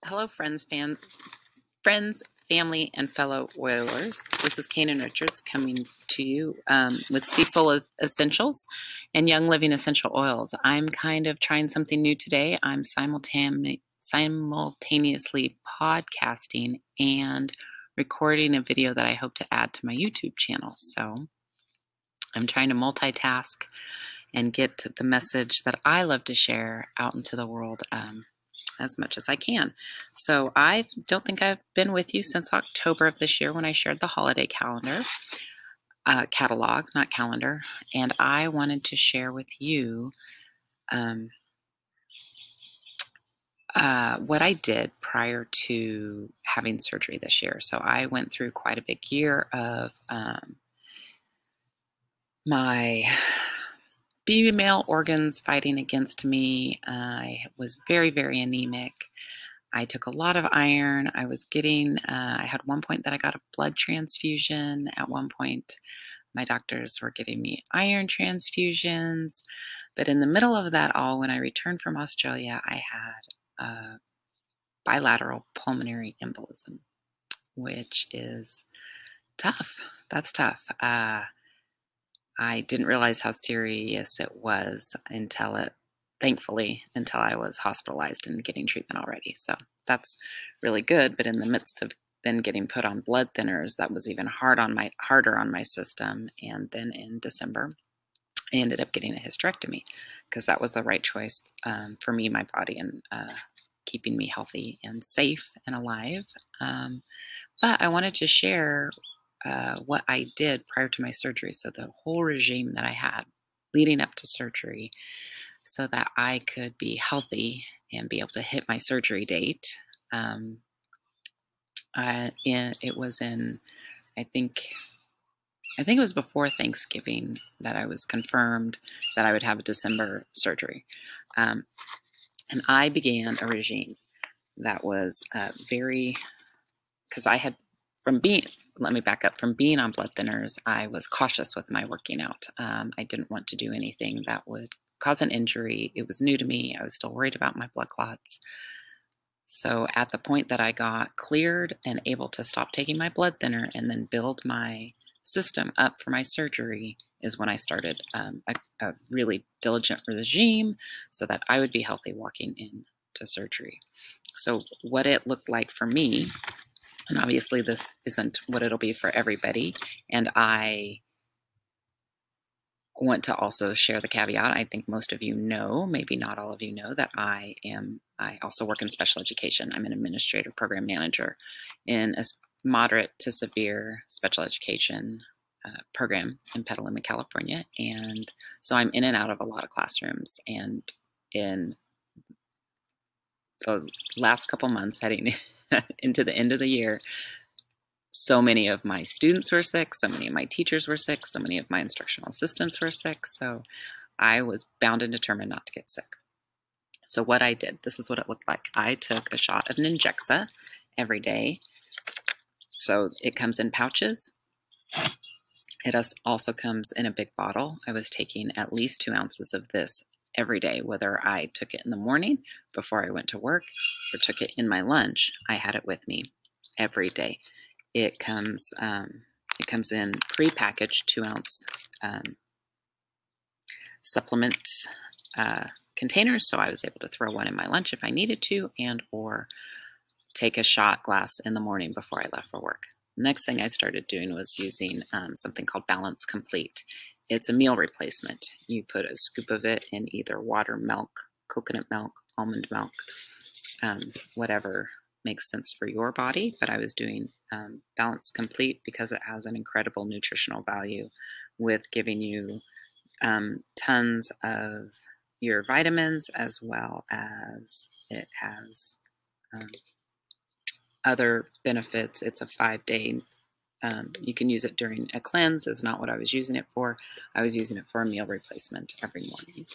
Hello, friends, family, and fellow oilers. This is Canaan Richards coming to you with Sea Soul Essentials and Young Living Essential Oils. I'm kind of trying something new today. I'm simultaneously podcasting and recording a video that I hope to add to my YouTube channel. So I'm trying to multitask and get the message that I love to share out into the world as much as I can. So I don't think I've been with you since October of this year when I shared the holiday catalog, not calendar. And I wanted to share with you what I did prior to having surgery this year. So I went through quite a big year of my female organs fighting against me. I was very, very anemic. I took a lot of iron. I had one point that I got a blood transfusion. At one point, my doctors were giving me iron transfusions. But in the middle of that all, when I returned from Australia, I had a bilateral pulmonary embolism, which is tough. That's tough. I didn't realize how serious it was thankfully, until I was hospitalized and getting treatment already. So that's really good. But in the midst of then getting put on blood thinners, that was even harder on my system. And then in December, I ended up getting a hysterectomy because that was the right choice for me, my body, and keeping me healthy and safe and alive. But I wanted to share what I did prior to my surgery. So the whole regime that I had leading up to surgery, so that I could be healthy and be able to hit my surgery date. It was in, I think it was before Thanksgiving that I was confirmed that I would have a December surgery. And I began a regime that was because I had, let me back up, from being on blood thinners, I was cautious with my working out. I didn't want to do anything that would cause an injury. It was new to me. I was still worried about my blood clots. So at the point that I got cleared and able to stop taking my blood thinner and then build my system up for my surgery is when I started a really diligent regime so that I would be healthy walking into surgery. So what it looked like for me, and obviously this isn't what it'll be for everybody, and I want to also share the caveat. I think most of you know, maybe not all of you know, that I also work in special education. I'm an administrator program manager in a moderate to severe special education program in Petaluma, California. And so I'm in and out of a lot of classrooms. And in the last couple months heading into the end of the year, so many of my students were sick, so many of my teachers were sick, so many of my instructional assistants were sick, so I was bound and determined not to get sick. So what I did, this is what it looked like. I took a shot of Ninjexa every day. So it comes in pouches. It also comes in a big bottle. I was taking at least 2 ounces of this every day, whether I took it in the morning before I went to work or took it in my lunch. I had it with me every day. It comes in pre-packaged 2-ounce supplement containers, so I was able to throw one in my lunch if I needed to, and or take a shot glass in the morning before I left for work. The next thing I started doing was using something called Balance Complete. It's a meal replacement. You put a scoop of it in either water, milk, coconut milk, almond milk, whatever makes sense for your body, but I was doing Balance Complete because it has an incredible nutritional value with giving you tons of your vitamins, as well as it has other benefits. It's a 5-day, you can use it during a cleanse, is not what I was using it for. I was using it for a meal replacement every morning.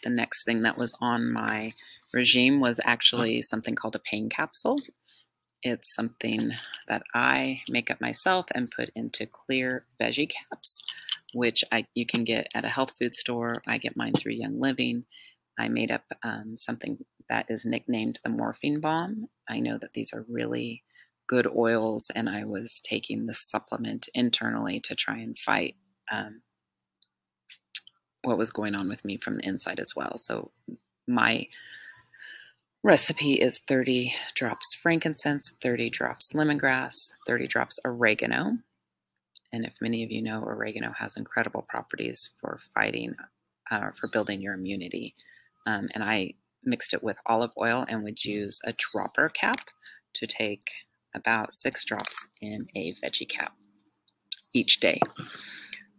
The next thing that was on my regime was actually something called a pain capsule. It's something that I make up myself and put into clear veggie caps, which you can get at a health food store. I get mine through Young Living. I made up something that is nicknamed the morphine bomb. I know that these are really good oils, and I was taking this supplement internally to try and fight what was going on with me from the inside as well. So my recipe is 30 drops frankincense, 30 drops lemongrass, 30 drops oregano. And if many of you know, oregano has incredible properties for fighting, for building your immunity. And I mixed it with olive oil and would use a dropper cap to take about 6 drops in a veggie cap each day.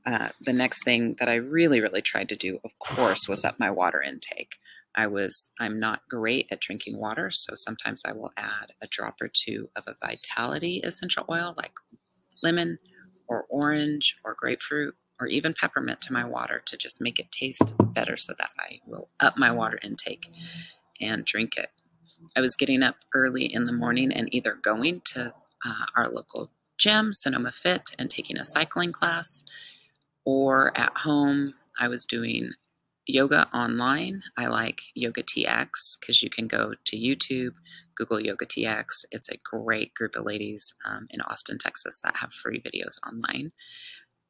The next thing that I really, really tried to do, of course, was up my water intake. I'm not great at drinking water, so sometimes I will add a drop or two of a vitality essential oil like lemon or orange or grapefruit or even peppermint to my water to just make it taste better so that I will up my water intake and drink it. I was getting up early in the morning and either going to our local gym, Sonoma Fit, and taking a cycling class, or at home I was doing yoga online. I like Yoga TX because you can go to YouTube, Google Yoga TX. It's a great group of ladies in Austin, Texas that have free videos online.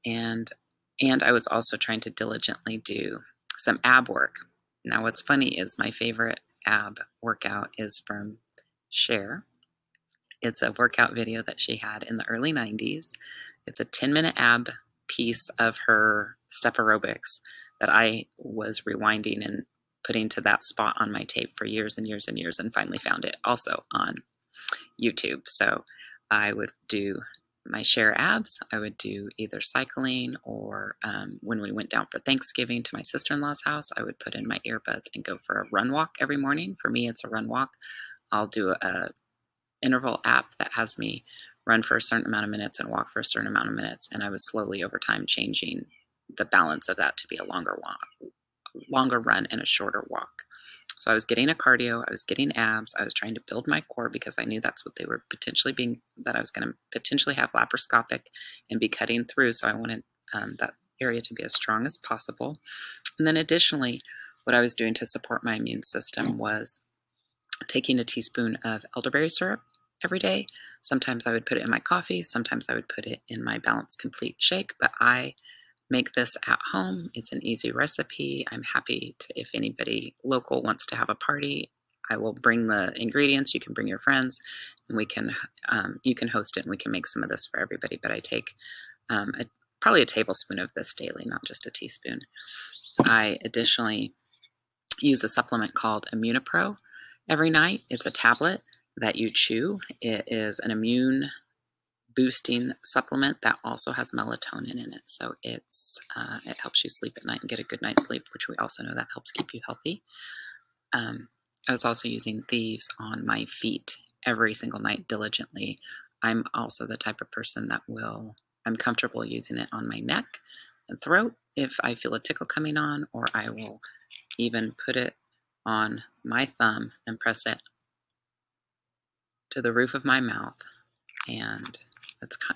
And I was also trying to diligently do some ab work. Now what's funny is my favorite ab workout is from Cher. It's a workout video that she had in the early 90s. It's a 10-minute ab piece of her step aerobics that I was rewinding and putting to that spot on my tape for years and years and years, and finally found it also on YouTube. So I would do my Cher abs. I would do either cycling or when we went down for Thanksgiving to my sister-in-law's house, I would put in my earbuds and go for a run walk every morning. For me, it's a run walk. I'll do a interval app that has me run for a certain amount of minutes and walk for a certain amount of minutes. And I was slowly over time changing the balance of that to be a longer run and a shorter walk. So I was getting a cardio, I was getting abs, I was trying to build my core because I knew that's what they were potentially that I was going to potentially have laparoscopic and be cutting through. So I wanted that area to be as strong as possible. And then additionally, what I was doing to support my immune system was taking a teaspoon of elderberry syrup every day. Sometimes I would put it in my coffee, sometimes I would put it in my Balanced Complete shake, but I make this at home. It's an easy recipe. I'm happy to, if anybody local wants to have a party, I will bring the ingredients. You can bring your friends, and we can you can host it, and we can make some of this for everybody. But I take probably a tablespoon of this daily, not just a teaspoon. I additionally use a supplement called Immunipro every night. It's a tablet that you chew. It is an immune boosting supplement that also has melatonin in it. So it helps you sleep at night and get a good night's sleep, which we also know that helps keep you healthy. I was also using Thieves on my feet every single night diligently. I'm also the type of person that I'm comfortable using it on my neck and throat if I feel a tickle coming on, or I will even put it on my thumb and press it to the roof of my mouth, and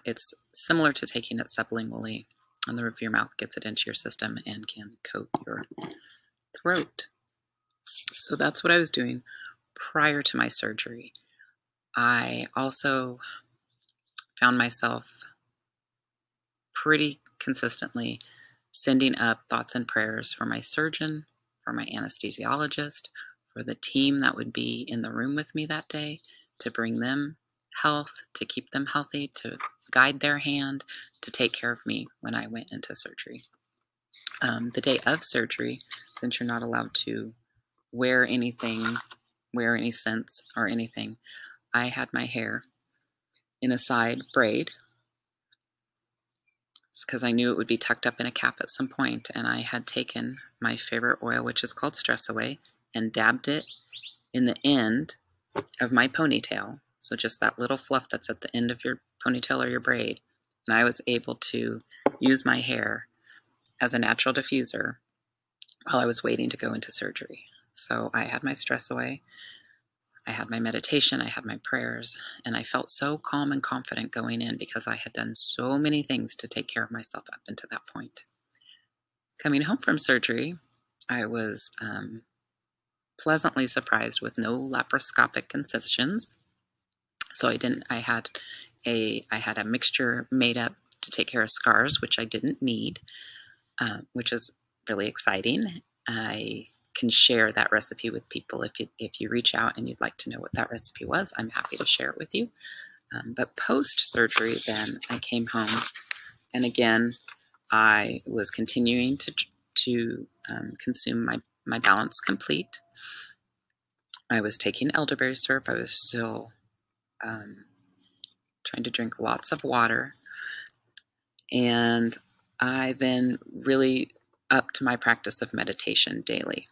it's similar to taking it sublingually on the roof of your mouth, gets it into your system and can coat your throat. So that's what I was doing prior to my surgery. I also found myself pretty consistently sending up thoughts and prayers for my surgeon, for my anesthesiologist, for the team that would be in the room with me that day, to bring them health, to keep them healthy, to guide their hand, to take care of me when I went into surgery. The day of surgery, since you're not allowed to wear any scents or anything, I had my hair in a side braid because I knew it would be tucked up in a cap at some point, and I had taken my favorite oil, which is called Stress Away, and dabbed it in the end of my ponytail. So just that little fluff that's at the end of your ponytail or your braid. And I was able to use my hair as a natural diffuser while I was waiting to go into surgery. So I had my Stress Away, I had my meditation, I had my prayers, and I felt so calm and confident going in because I had done so many things to take care of myself up until that point. Coming home from surgery, I was pleasantly surprised with no laparoscopic incisions. So I had a mixture made up to take care of scars, which I didn't need, which is really exciting. I can share that recipe with people. If you reach out and you'd like to know what that recipe was, I'm happy to share it with you. But post-surgery, then I came home, and again, I was continuing to consume my Balance Complete. I was taking elderberry syrup. I was still trying to drink lots of water. And I then really upped my practice of meditation daily.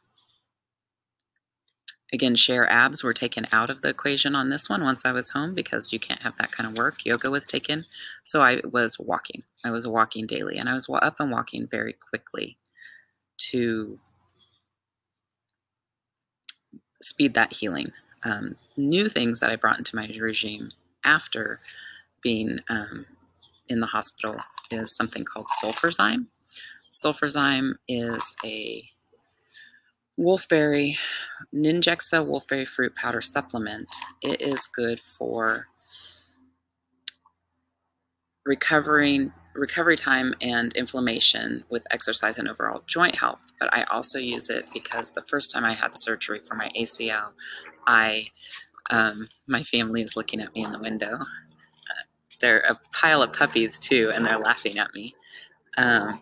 Again, share abs were taken out of the equation on this one once I was home, because you can't have that kind of work. Yoga was taken. So I was walking. I was walking daily, and I was up and walking very quickly to speed that healing. New things that I brought into my regime after being in the hospital is something called sulfurzyme. Sulfurzyme is a wolfberry, Ninjexa wolfberry fruit powder supplement. It is good for recovery time and inflammation with exercise and overall joint health. But I also use it because the first time I had surgery for my ACL, my family is looking at me in the window. They're a pile of puppies too, and they're laughing at me. I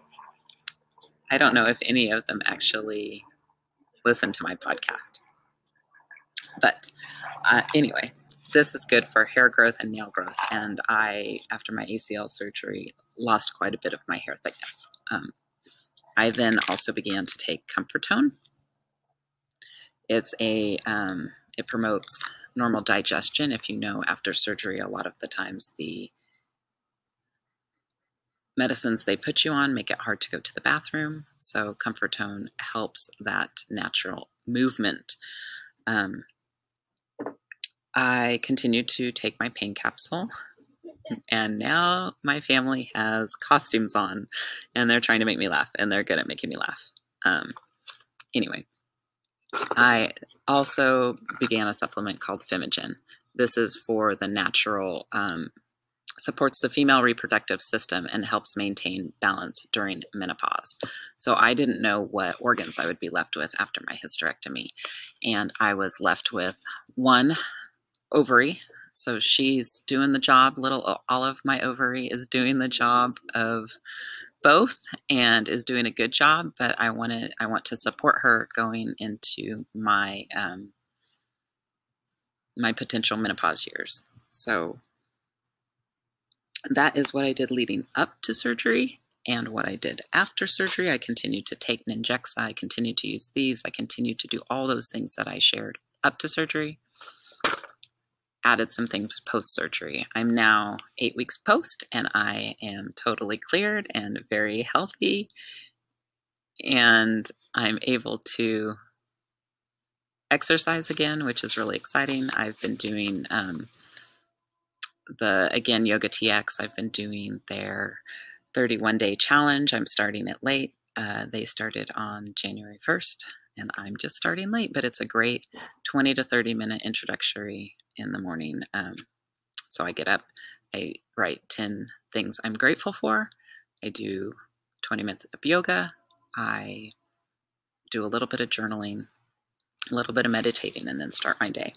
don't know if any of them actually listen to my podcast. But anyway, this is good for hair growth and nail growth. And I, after my ACL surgery, lost quite a bit of my hair thickness. I then also began to take Comfortone. It promotes normal digestion. If you know, after surgery, a lot of the times the medicines they put you on make it hard to go to the bathroom. So Comfortone helps that natural movement. I continue to take my pain capsule, and now my family has costumes on, and they're trying to make me laugh, and they're good at making me laugh. Anyway, I also began a supplement called Fimogen. This is for the natural, supports the female reproductive system and helps maintain balance during menopause. So I didn't know what organs I would be left with after my hysterectomy, and I was left with one ovary. So she's doing the job. Little Olive, my ovary, is doing the job of both and is doing a good job, but I want to support her going into my my potential menopause years. So that is what I did leading up to surgery, and what I did after surgery. I continued to take Ninjexa. I continued to use these. I continued to do all those things that I shared up to surgery. Added some things post-surgery. I'm now 8 weeks post, and I am totally cleared and very healthy, and I'm able to exercise again, which is really exciting. I've been doing Yoga TX. I've been doing their 31-day challenge. I'm starting it late. They started on January 1st, and I'm just starting late, but it's a great 20 to 30 minute introductory in the morning. So I get up, I write 10 things I'm grateful for. I do 20 minutes of yoga. I do a little bit of journaling, a little bit of meditating, and then start my day.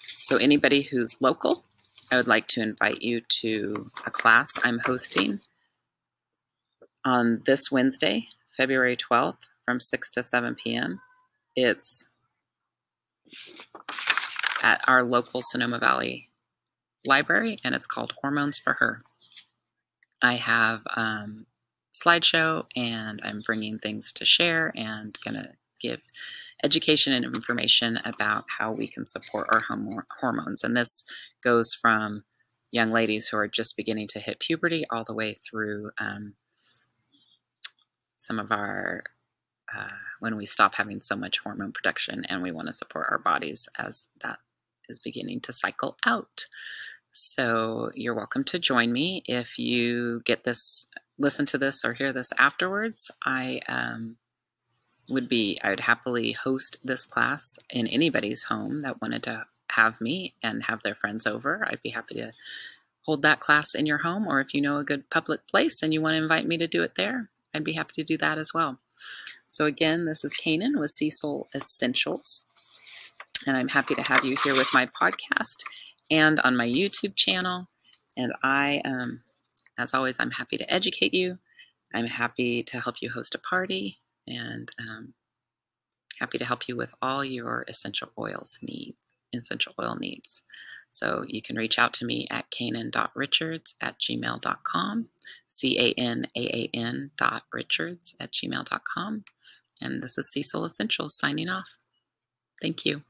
So anybody who's local, I would like to invite you to a class I'm hosting on this Wednesday, February 12th, from 6 to 7 p.m. It's at our local Sonoma Valley library, and it's called Hormones for Her. I have slideshow, and I'm bringing things to share and going to give education and information about how we can support our hormones. And this goes from young ladies who are just beginning to hit puberty all the way through some of our when we stop having so much hormone production and we want to support our bodies as that is beginning to cycle out. So you're welcome to join me. If you get this, listen to this, or hear this afterwards, I I would happily host this class in anybody's home that wanted to have me and have their friends over. I'd be happy to hold that class in your home, or if you know a good public place and you want to invite me to do it there, I'd be happy to do that as well. So again, this is Canaan with Sea Soul Essentials, and I'm happy to have you here with my podcast and on my YouTube channel. And as always, I'm happy to educate you. I'm happy to help you host a party, and happy to help you with all your essential oil needs. So you can reach out to me at canaan.richards@gmail.com, CANAAN.richards@gmail.com. And this is Sea Soul Essentials signing off. Thank you.